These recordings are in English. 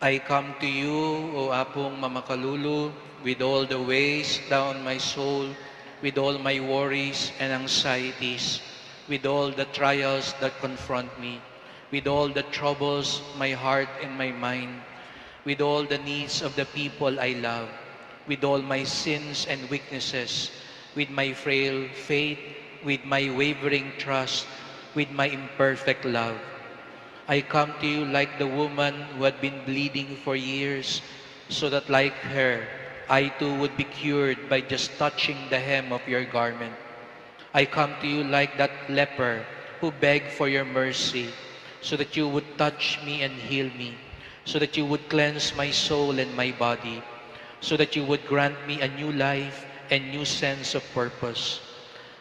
I come to you, O Apong Mamakalulu, with all the weighs down my soul, with all my worries and anxieties, with all the trials that confront me, with all the troubles my heart and my mind, with all the needs of the people I love, with all my sins and weaknesses, with my frail faith, with my wavering trust, with my imperfect love. I come to you like the woman who had been bleeding for years, so that like her, I too would be cured by just touching the hem of your garment. I come to you like that leper who begged for your mercy, so that you would touch me and heal me, so that you would cleanse my soul and my body, so that you would grant me a new life and new sense of purpose.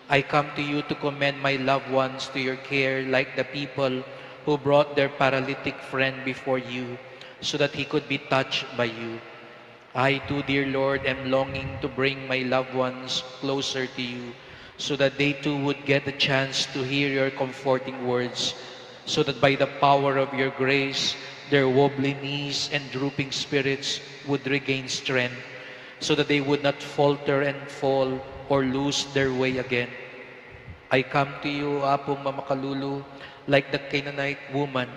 I come to you to commend my loved ones to your care like the people who brought their paralytic friend before you so that he could be touched by you. I too, dear Lord, am longing to bring my loved ones closer to you so that they too would get the chance to hear your comforting words, so that by the power of your grace, their wobbly knees and drooping spirits would regain strength, so that they would not falter and fall or lose their way again. I come to you, Apong Mamakalulu, like the Canaanite woman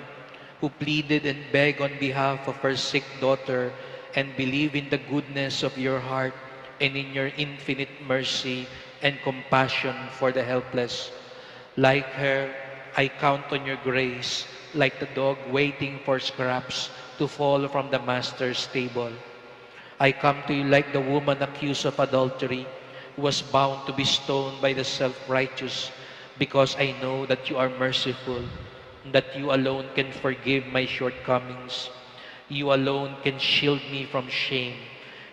who pleaded and begged on behalf of her sick daughter and believe in the goodness of your heart and in your infinite mercy and compassion for the helpless. Like her, I count on your grace, like the dog waiting for scraps to fall from the master's table. I come to you like the woman accused of adultery, who was bound to be stoned by the self-righteous, because I know that you are merciful, that you alone can forgive my shortcomings. You alone can shield me from shame,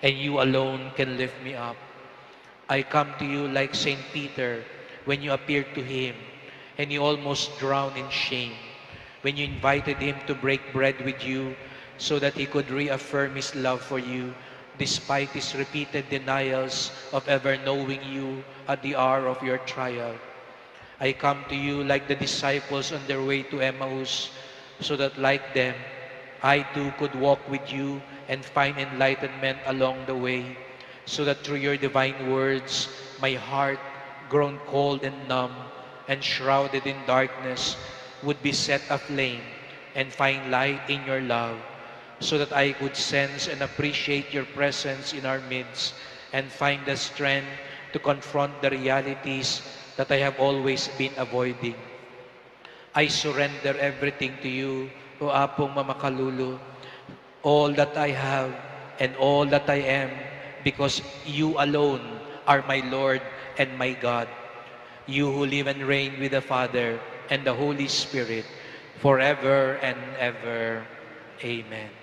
and you alone can lift me up. I come to you like Saint Peter when you appeared to him, and he almost drowned in shame, when you invited him to break bread with you so that he could reaffirm his love for you despite his repeated denials of ever knowing you at the hour of your trial. I come to you like the disciples on their way to Emmaus, so that like them, I too could walk with you and find enlightenment along the way, so that through your divine words, my heart, grown cold and numb and shrouded in darkness, would be set aflame and find light in your love, so that I could sense and appreciate your presence in our midst and find the strength to confront the realities that I have always been avoiding. I surrender everything to you, O Apong Mamakalulu, all that I have and all that I am, because you alone are my Lord and my God. You who live and reign with the Father and the Holy Spirit, forever and ever. Amen.